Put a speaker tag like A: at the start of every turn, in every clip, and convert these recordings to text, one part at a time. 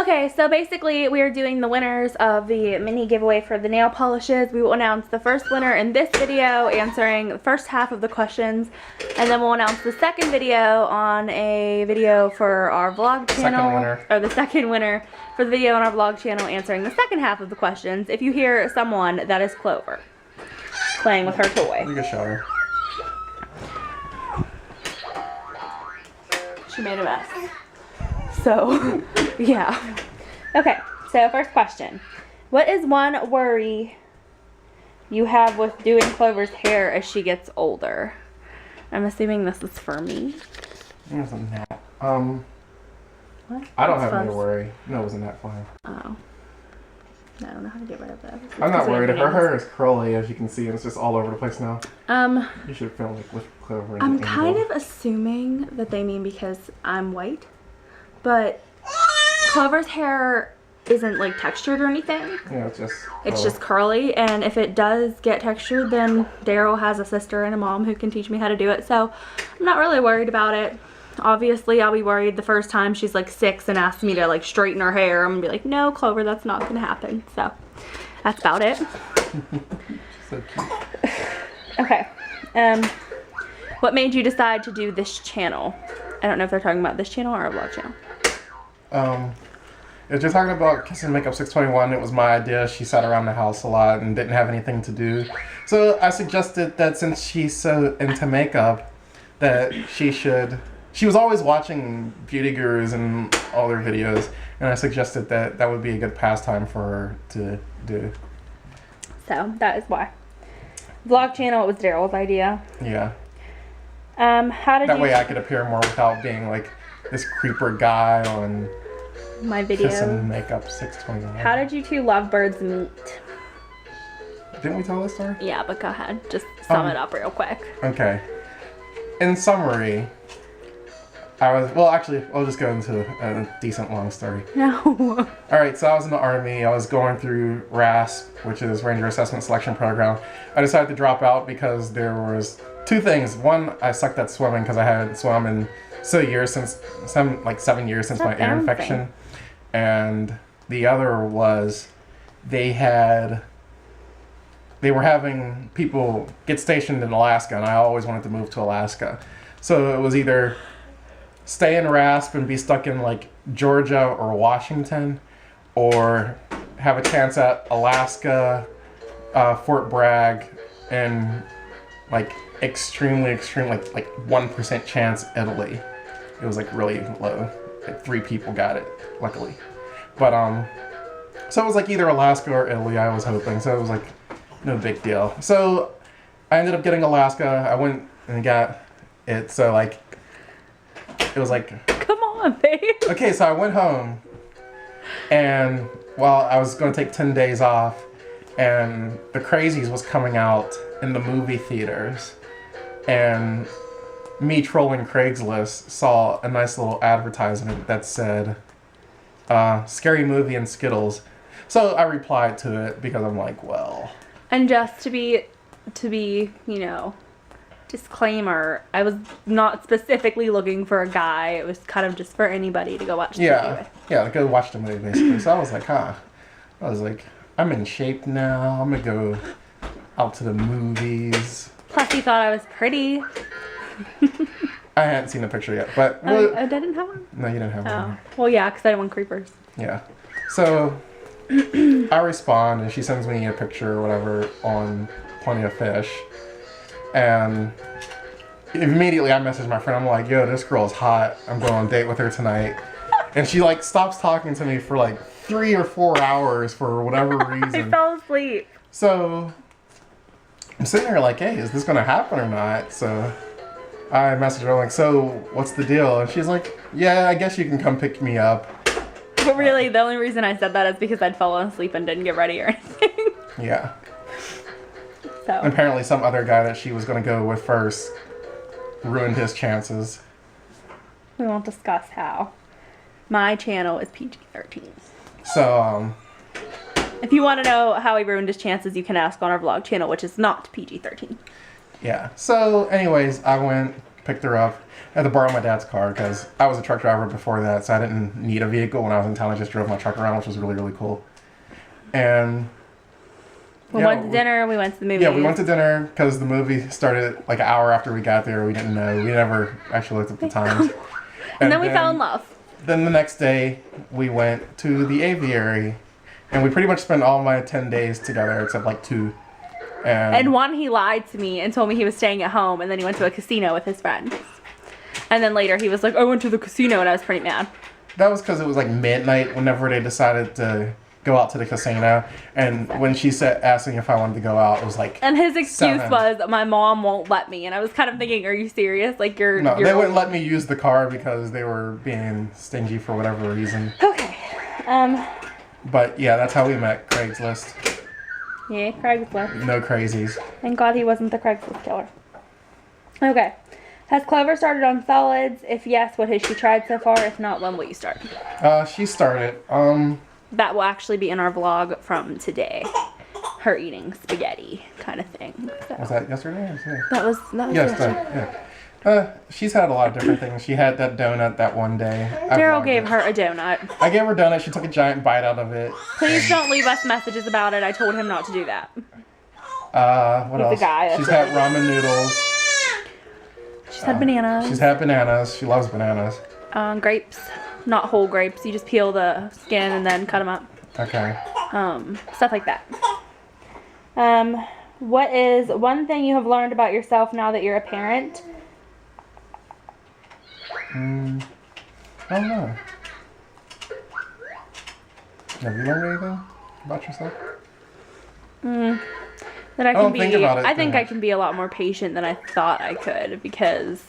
A: Okay, so basically we are doing the winners of the mini giveaway for the nail polishes. We will announce the first winner in this video answering the first half of the questions, and then we'll announce the second video on a video for our vlog channel. Or the second winner for the video on our vlog channel answering the second half of the questions. If you hear someone, that is Clover playing with her toy.
B: Take a shower.
A: She made a mess. So, yeah. Okay, so first question. What is one worry you have with doing Clover's hair as she gets older? I'm assuming this is for me.
B: It wasn't that.
A: What?
B: I don't have any worry. No, it wasn't that fine.
A: Oh. I don't know how to get rid of that.
B: I'm not worried. Her hair is curly, as you can see, and it's just all over the place now. You should film like with Clover.
A: I'm kind of assuming that they mean because I'm white. But Clover's hair isn't like textured or anything.
B: Yeah,
A: it's just curly, and if it does get textured, then Daryl has a sister and a mom who can teach me how to do it. So I'm not really worried about it. Obviously, I'll be worried the first time she's like 6 and asks me to like straighten her hair. I'm gonna be like, no, Clover, that's not gonna happen. So that's about it.
B: So cute.
A: Okay. What made you decide to do this channel? I don't know if they're talking about this channel or a vlog channel.
B: If you're talking about Kiss and Makeup 621, it was my idea. She sat around the house a lot and didn't have anything to do. So I suggested that since she's so into makeup, that she was always watching beauty gurus and all their videos, and I suggested that that would be a good pastime for her to do.
A: So that is why. Vlog channel, it was Daryl's idea.
B: Yeah.
A: That
B: way I could appear more without being like this creeper guy on
A: my video.
B: Kiss and Makeup 621.
A: How did you two lovebirds meet?
B: Didn't we tell this story?
A: Yeah, but go ahead. Just sum it up real quick.
B: Okay. In summary, I'll just go into a decent long story.
A: No.
B: Alright, so I was in the Army. I was going through RASP, which is Ranger Assessment Selection Program. I decided to drop out because there was 2 things. One, I sucked at swimming because I hadn't swum in 7 years since my ear infection. And the other was they were having people get stationed in Alaska, and I always wanted to move to Alaska. So it was either stay in RASP and be stuck in like Georgia or Washington, or have a chance at Alaska, Fort Bragg, and like extremely like 1% chance Italy. It was like really low. Like 3 people got it, luckily. But so it was like either Alaska or Italy, I was hoping. So it was like no big deal. So I ended up getting Alaska. I went and got it. So like it was like,
A: come on, babe.
B: Okay, so I went home, and I was going to take 10 days off, and The Crazies was coming out in the movie theaters, and me trolling Craigslist saw a nice little advertisement that said, scary movie and Skittles. So I replied to it because I'm like, well.
A: And just to be, you know, disclaimer, I was not specifically looking for a guy. It was kind of just for anybody to go watch the movie.
B: Yeah, to go watch the movie basically. So I was like, I'm in shape now. I'm gonna go out to the movies.
A: Plus, you thought I was pretty.
B: I hadn't seen the picture yet, but
A: I didn't have one.
B: No, you didn't have one.
A: Well, yeah, because I didn't want creepers.
B: Yeah. So I respond, and she sends me a picture or whatever on Plenty of Fish. And immediately I message my friend. I'm like, yo, this girl is hot. I'm going on a date with her tonight. And she like stops talking to me for like 3 or 4 hours for whatever reason.
A: I fell asleep.
B: So I'm sitting there like, hey, is this going to happen or not? So I messaged her like, so what's the deal? And she's like, yeah, I guess you can come pick me up.
A: But really, the only reason I said that is because I'd fallen asleep and didn't get ready or anything.
B: Yeah.
A: So.
B: Apparently some other guy that she was going to go with first ruined his chances.
A: We won't discuss how. My channel is PG-13.
B: So,
A: if you want to know how he ruined his chances, you can ask on our vlog channel, which is not PG-13.
B: Yeah. So, anyways, I went picked her up. I had to borrow my dad's car because I was a truck driver before that, so I didn't need a vehicle when I was in town. I just drove my truck around, which was really, really cool. And
A: We went to dinner. We went to the movie.
B: yeah, we went to dinner because the movie started like an hour after we got there. We didn't know. We never actually looked at the times.
A: and then we fell in love.
B: Then the next day, we went to the aviary. And we pretty much spent all my 10 days together except like 2.
A: And one, he lied to me and told me he was staying at home, and then he went to a casino with his friends. And then later he was like, I went to the casino, and I was pretty mad.
B: That was because it was like midnight whenever they decided to go out to the casino. And when she said, asking if I wanted to go out, it was like
A: And his excuse
B: 7.
A: was, my mom won't let me. And I was kind of thinking, are you serious? Like,
B: No, they wouldn't let me use the car because they were being stingy for whatever reason.
A: Okay.
B: But yeah, that's how we met, Craigslist.
A: Yeah, Craigslist.
B: No crazies.
A: Thank God he wasn't the Craigslist killer. Okay. Has Clover started on solids? If yes, what has she tried so far? If not, when will you start?
B: She started.
A: That will actually be in our vlog from today. Her eating spaghetti kind of thing. So.
B: Was that yesterday or today?
A: That was
B: Yes,
A: yesterday.
B: yeah. She's had a lot of different things. She had that donut that one day.
A: Daryl gave her a donut.
B: I gave her a donut. She took a giant bite out of it.
A: Please don't leave us messages about it. I told him not to do that.
B: What
A: He's
B: else?
A: a guy,
B: She's
A: that's
B: had ramen noodles.
A: She's had bananas.
B: She's had bananas. She loves bananas.
A: Grapes. Not whole grapes. You just peel the skin and then cut them up.
B: Okay.
A: Stuff like that. What is one thing you have learned about yourself now that you're a parent?
B: I don't know. Have you learned anything about yourself?
A: That I can
B: don't
A: be.
B: think about it
A: I think
B: too
A: I can be a lot more patient than I thought I could, because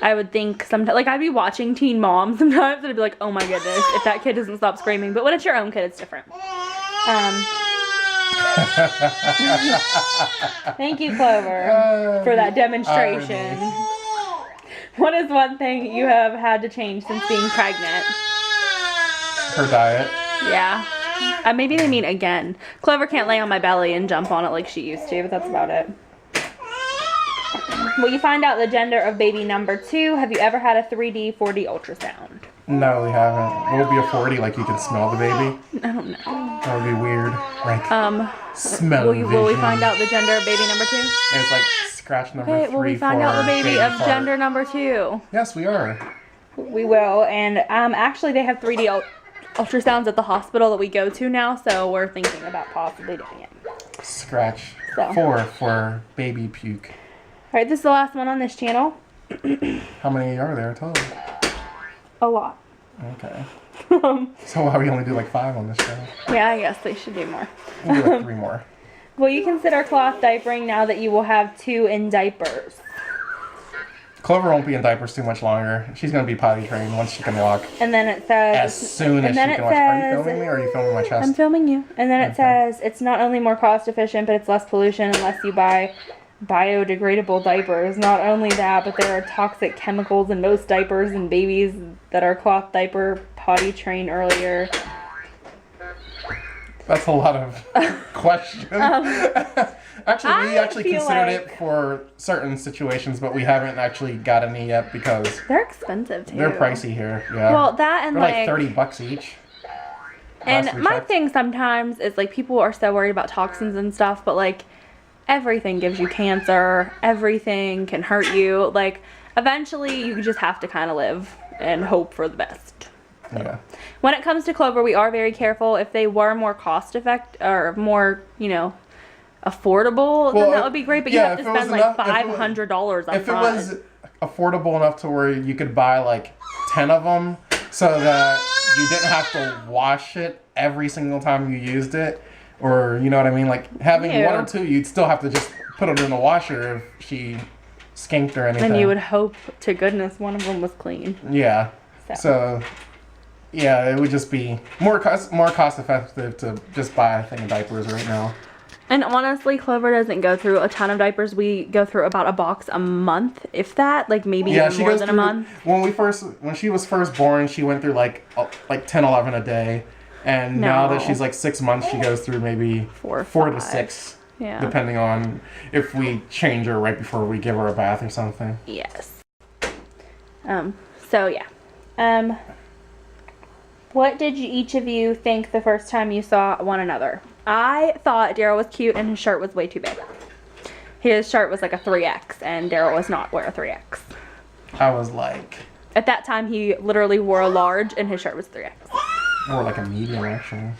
A: I would think sometimes, like, I'd be watching Teen Mom sometimes and I'd be like, oh my goodness, if that kid doesn't stop screaming. But when it's your own kid, it's different. Thank you, Clover, for that demonstration. What is one thing you have had to change since being pregnant?
B: Her diet.
A: Yeah. Maybe they mean again. Clover can't lay on my belly and jump on it like she used to, but that's about it. Will you find out the gender of baby number 2? Have you ever had a 3D, 4D ultrasound?
B: No, we haven't. Will it be a 40? Like you can smell the baby?
A: I don't know.
B: That would be weird. Like smell
A: Will we find out the gender of baby number 2?
B: And it's like scratch number 3.
A: Wait, will we find out the baby of
B: fart.
A: gender number 2?
B: Yes, we are.
A: We will, and actually they have 3D ultrasounds at the hospital that we go to now, so we're thinking about possibly doing it.
B: Scratch
A: So.
B: 4 for baby puke.
A: Alright, this is the last one on this channel.
B: How many are there total?
A: A lot.
B: Okay. So why we only do like 5 on this channel?
A: Yeah, I guess they should do more.
B: We'll do like 3 more.
A: Will you consider cloth diapering now that you will have 2 in diapers?
B: Clover won't be in diapers too much longer. She's going to be potty trained once she can walk.
A: And then it says...
B: As soon as she can walk. Are you filming me or are you filming my chest?
A: I'm filming you. And then it says, it's not only more cost efficient, but it's less pollution unless you buy biodegradable diapers. Not only that, but there are toxic chemicals in most diapers, and babies that are cloth diaper potty trained earlier.
B: That's a lot of questions. Actually, we actually
A: feel
B: considered
A: like-
B: it for certain situations, but we haven't actually got any yet because
A: They're expensive too.
B: they're pricey here. Yeah.
A: Well, that and
B: they're like
A: like
B: $30 each.
A: and
B: last we
A: my
B: checked.
A: thing sometimes is like people are so worried about toxins and stuff, but like everything gives you cancer. Everything can hurt you. Like eventually, you just have to kind of live and hope for the best.
B: Yeah.
A: When it comes to Clover, we are very careful. If they were more cost effective or more, affordable, then
B: Well,
A: that would be great. But
B: yeah,
A: you have to
B: if it was
A: spend like
B: enough- if it was-
A: $500 up
B: If it
A: front.
B: was affordable enough to where you could buy like 10 of them so that you didn't have to wash it every single time you used it, or you know what I mean, like having
A: Ew.
B: 1 or 2, you'd still have to just put it in the washer if she skinked or anything.
A: And you would hope to goodness one of them was clean.
B: Yeah. So yeah, it would just be more cost effective to just buy a thing of diapers right now.
A: And honestly, Clover doesn't go through a ton of diapers. We go through about a box a month, if that, like maybe even more than a month.
B: When she was first born, she went through like 10, 11 a day. And now that
A: No.
B: she's like 6 months, she goes through maybe
A: 4 or
B: 4 to
A: 5.
B: 6.
A: Yeah.
B: Depending on if we change her right before we give her a bath or something.
A: Yes. So yeah. What did each of you think the first time you saw one another? I thought Daryl was cute and his shirt was way too big. His shirt was like a 3X and Daryl was not wear a 3X.
B: I was like,
A: At that time, he literally wore a large and his shirt was 3X.
B: more like a medium actually.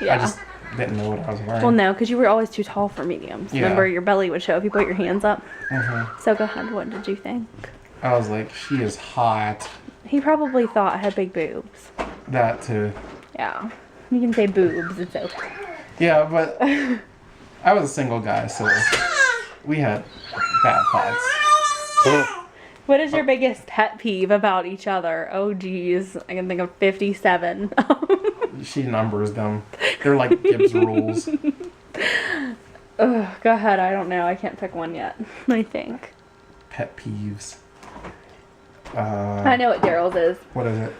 A: Yeah.
B: I just didn't know what I was wearing.
A: Well, no, because you were always too tall for mediums.
B: Yeah.
A: Remember, your belly would show if you put your hands up.
B: Mhm.
A: So go ahead, what did you think?
B: I was like, she is hot.
A: He probably thought I had big boobs.
B: That too.
A: Yeah. You can say boobs, it's okay.
B: Yeah, but I was a single guy, so we had bad thoughts.
A: What is your biggest pet peeve about each other? Oh, geez. I can think of 57.
B: She numbers them. They're like Gibbs rules.
A: Ugh, go ahead. I don't know. I can't pick one yet. I think.
B: Pet peeves.
A: I know what Daryl's is.
B: What is it?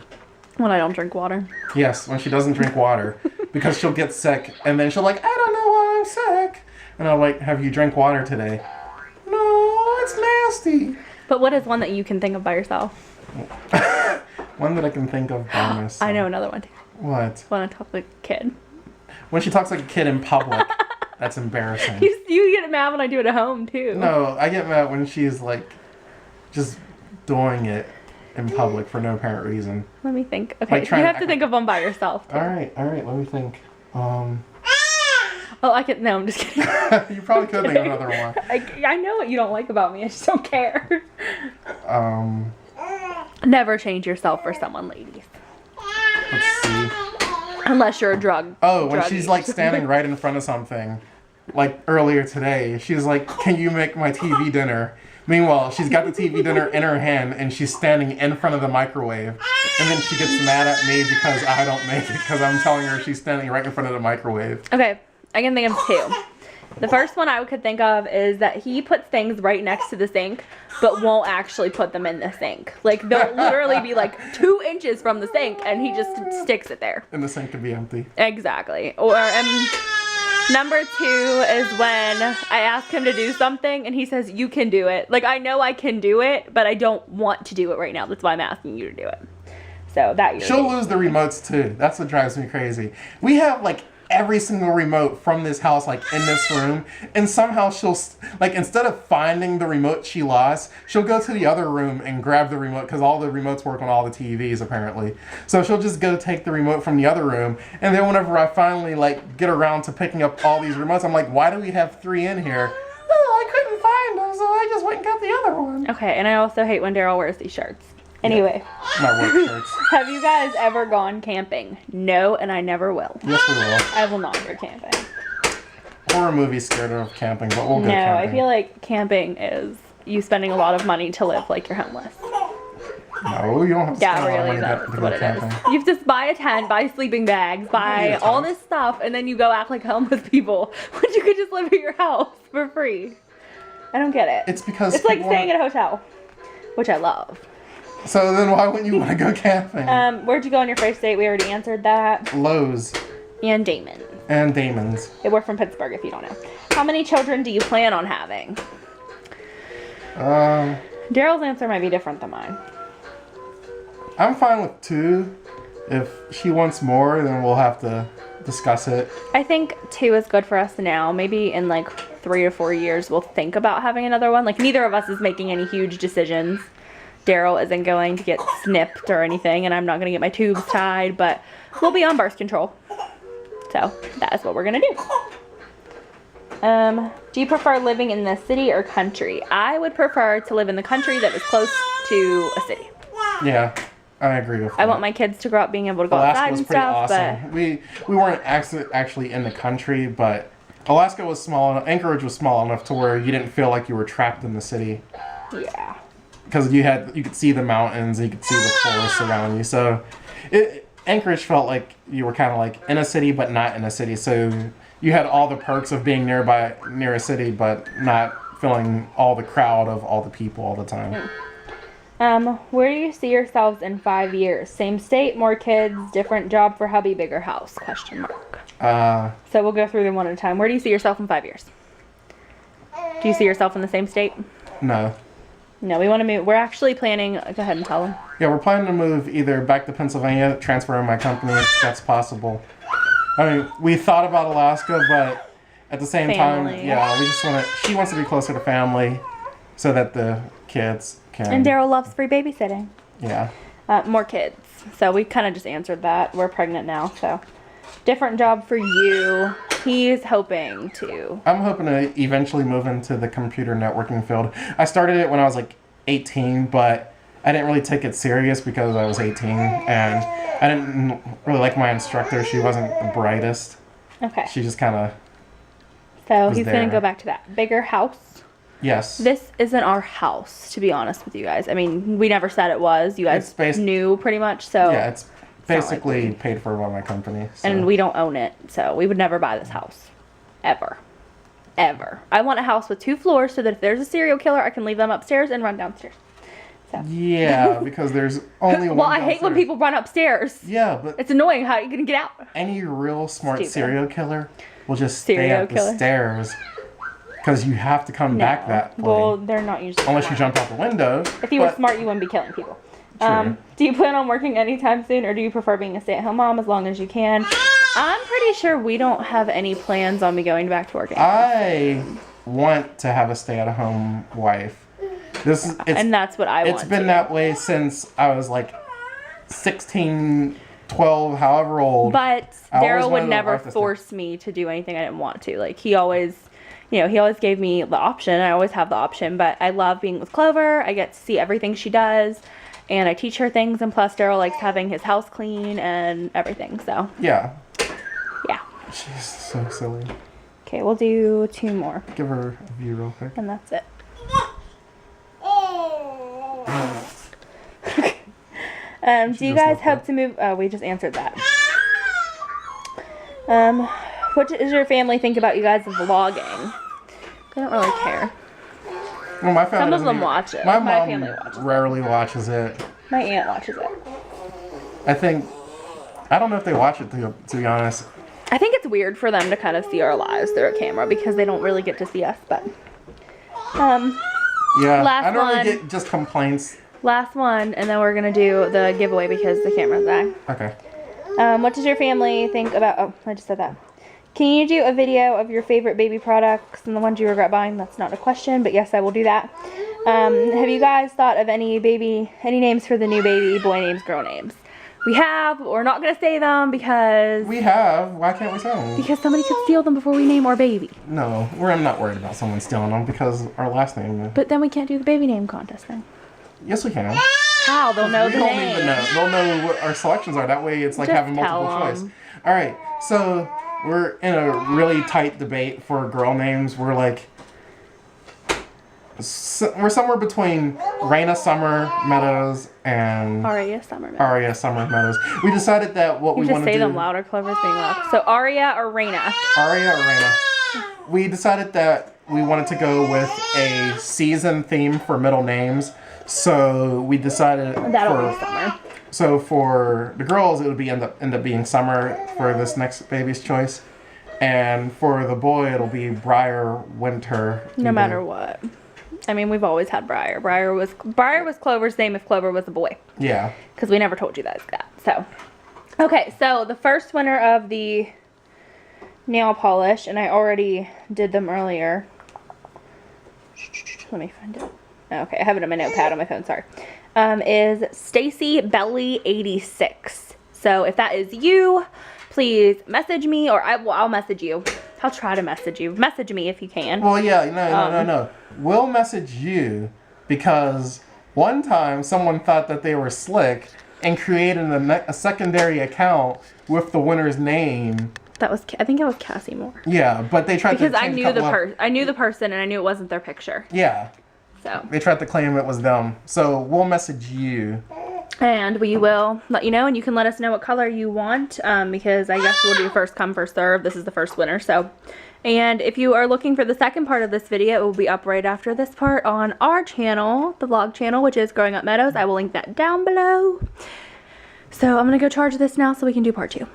A: When I don't drink water.
B: Yes, when she doesn't drink water. Because she'll get sick, and then she'll like, I don't know why I'm sick. And I'm like, have you drank water today? No, it's nasty.
A: But what is one that you can think of by yourself?
B: One that I can think of by myself.
A: I know another one too.
B: What?
A: When I talk like a kid.
B: When she talks like a kid in public. That's embarrassing.
A: You get mad when I do it at home too.
B: No, I get mad when she's like just doing it in public for no apparent reason.
A: Let me think. Okay,
B: Like
A: you
B: trying to
A: have to
B: act
A: think of one by yourself. Too.
B: Alright, let me think.
A: Oh, I can. No, I'm just kidding.
B: You probably could think of another one.
A: I know what you don't like about me. I just don't care.
B: Um,
A: Never change yourself for someone, ladies.
B: let's see.
A: Unless you're a drug.
B: Oh, when
A: drug
B: she's
A: user.
B: like standing right in front of something. Like earlier today, she was like, can you make my TV dinner? Meanwhile, she's got the TV dinner in her hand and she's standing in front of the microwave. And then she gets mad at me because I don't make it because I'm telling her she's standing right in front of the microwave.
A: Okay, I can think of two. The first one I could think of is that he puts things right next to the sink, but won't actually put them in the sink. Like, they'll literally be like 2 inches from the sink, and he just sticks it there.
B: And the sink can be empty.
A: Exactly. Or, number 2 is when I ask him to do something, and he says, you can do it. Like, I know I can do it, but I don't want to do it right now. That's why I'm asking you to do it. So, that
B: She'll lose the remotes, too. That's what drives me crazy. We have, like, every single remote from this house, like, in this room, and somehow she'll, like, instead of finding the remote she lost, she'll go to the other room and grab the remote, because all the remotes work on all the TVs, apparently. So she'll just go take the remote from the other room, and then whenever I finally, like, get around to picking up all these remotes, I'm like, why do we have 3 in here? Oh, I couldn't find them, so I just went and got the other one.
A: Okay, and I also hate when Daryl wears these shirts. Anyway,
B: My work shirts.
A: have you guys ever gone camping? No, and I never will.
B: Yes, we will.
A: I will not go camping.
B: Horror movie scared of camping, but we'll go
A: No,
B: camping.
A: I feel like camping is you spending a lot of money to live like you're homeless.
B: No, you don't have to
A: Yeah,
B: spend a lot of
A: really,
B: money
A: that's
B: to go
A: what it
B: camping.
A: is. You have to buy a tent, buy sleeping bags, buy
B: a
A: all
B: tent.
A: this stuff, and then you go act like homeless people when you could just live at your house for free. I don't get it.
B: It's because
A: It's like
B: people
A: staying
B: wanna-
A: at a hotel, which I love.
B: So then why wouldn't you want to go camping?
A: Where'd you go on your first date? We already answered that.
B: Lowe's
A: And Damon.
B: and Damon's.
A: We're from Pittsburgh, if you don't know. How many children do you plan on having? Daryl's answer might be different than mine.
B: I'm fine with 2. If she wants more, then we'll have to discuss it.
A: I think 2 is good for us now. Maybe in like 3 or 4 years, we'll think about having another one. Like, neither of us is making any huge decisions. Daryl isn't going to get snipped or anything, and I'm not going to get my tubes tied, but we'll be on birth control. So, that is what we're going to do. Do you prefer living in the city or country? I would prefer to live in the country that is close to a city.
B: Yeah, I agree with that.
A: I want my kids to grow up being able to go
B: Alaska
A: outside
B: was
A: and
B: pretty
A: stuff,
B: awesome. We weren't actually in the country, but Alaska was small enough. Anchorage was small enough to where you didn't feel like you were trapped in the city.
A: but yeah.
B: Because you could see the mountains, you could see the forests around you. So Anchorage felt like you were kind of like in a city, but not in a city. So you had all the perks of being near a city, but not feeling all the crowd of all the people all the time.
A: Where do you see yourselves in 5 years? Same state, more kids, different job for hubby, bigger house? Question mark.
B: Uh,
A: So we'll go through them one at a time. Where do you see yourself in 5 years? Do you see yourself in the same state?
B: no.
A: No, we want to move. We're actually planning. Go ahead and tell them.
B: Yeah, we're planning to move either back to Pennsylvania, transfer in my company if that's possible. I mean, we thought about Alaska, but at the same time, yeah, we just want to. She wants to be closer to family, so that the kids can.
A: And Daryl loves free babysitting.
B: Yeah.
A: More kids. So we kind of just answered that. We're pregnant now, so different job for you. He's hoping to.
B: I'm hoping to eventually move into the computer networking field. I started it when I was like 18, but I didn't really take it serious because I was 18, and I didn't really like my instructor. She wasn't the brightest.
A: Okay.
B: She just kind of.
A: So he's going to go back to that bigger house.
B: Yes.
A: This isn't our house, to be honest with you guys. I mean, we never said it was. You guys knew pretty much, so.
B: Yeah, it's basically paid for by my company. So.
A: And we don't own it, so we would never buy this house. Ever. Ever. I want a house with 2 floors so that if there's a serial killer, I can leave them upstairs and run downstairs. So.
B: Yeah, because there's only one
A: I hate when people run upstairs.
B: Yeah, but.
A: It's annoying. How are you going to get out?
B: Any real smart serial killer will just stay up the stairs. Because you have to come back that way.
A: Well, they're not usually
B: unless you jump out the window.
A: If you were smart, you wouldn't be killing people. Do you plan on working anytime soon, or do you prefer being a stay-at-home mom as long as you can? I'm pretty sure we don't have any plans on me going back to work.
B: I want to have a stay-at-home wife.
A: And that's what I want.
B: It's been that way since I was like 16, 12, however old.
A: But Daryl would never force me to do anything I didn't want to. Like, he always gave me the option. I always have the option, but I love being with Clover. I get to see everything she does, and I teach her things, and plus Daryl likes having his house clean and everything, so.
B: Yeah.
A: Yeah.
B: She's so silly.
A: Okay, we'll do 2 more.
B: Give her a view real quick.
A: And that's it. Do you guys hope to move? Oh, we just answered that. What does your family think about you guys vlogging? They don't really care.
B: Well, my family
A: Some of them watch it.
B: My mom
A: family watches
B: rarely watches it.
A: My aunt watches it.
B: I don't know if they watch it, to be honest.
A: I think it's weird for them to kind of see our lives through a camera because they don't really get to see us, but.
B: Yeah, I normally get just complaints.
A: Last one, and then we're going to do the giveaway because the camera's back.
B: Okay.
A: What does your family think about... Oh, I just said that. Can you do a video of your favorite baby products and the ones you regret buying? That's not a question, but yes, I will do that. Have you guys thought of any names for the new baby, boy names, girl names? We have, but we're not going to say them because...
B: We have. Why can't we say them?
A: Because somebody could steal them before we name our baby.
B: No, I'm not worried about someone stealing them because our last name...
A: But then we can't do the baby name contest thing.
B: Yes, we can.
A: How? They'll know the name.
B: Even know. They'll know what our selections are. That way it's like having multiple choice. All right, so we're in a really tight debate for girl names. We're like... we're somewhere between Raina Summer Meadows and...
A: Aria Summer Meadows.
B: Aria Summer Meadows. We decided that what we want to do...
A: You just say them louder. Clover's being loud. So Aria or Raina?
B: Aria or Raina. We decided that we wanted to go with a season theme for middle names. So we decided
A: that'll be Summer.
B: So for the girls, it would be end up being Summer for this next baby's choice, and for the boy, it'll be Briar Winter.
A: No matter what. I mean, we've always had Briar. Briar was Clover's name if Clover was a boy.
B: Yeah.
A: Because we never told you guys that. So, okay. So the first winner of the nail polish, and I already did them earlier. Let me find it. Okay, I have it on my notepad on my phone, sorry. Is Stacy Belly 86. So if that is you, please message me, or I'll message you. I'll try to message you. Message me if you can.
B: Well, yeah, no. We'll message you because one time someone thought that they were slick and created a secondary account with the winner's name.
A: I think it was Cassie Moore.
B: Yeah, but they tried to
A: because I knew the person and I knew it wasn't their picture.
B: Yeah.
A: So
B: they tried to claim it was them. So we'll message you.
A: And we will let you know, and you can let us know what color you want, because I guess we'll do first come, first serve. This is the first winner, so. And if you are looking for the second part of this video, it will be up right after this part on our channel, the vlog channel, which is Growing Up Meadows. I will link that down below. So I'm going to go charge this now so we can do part 2.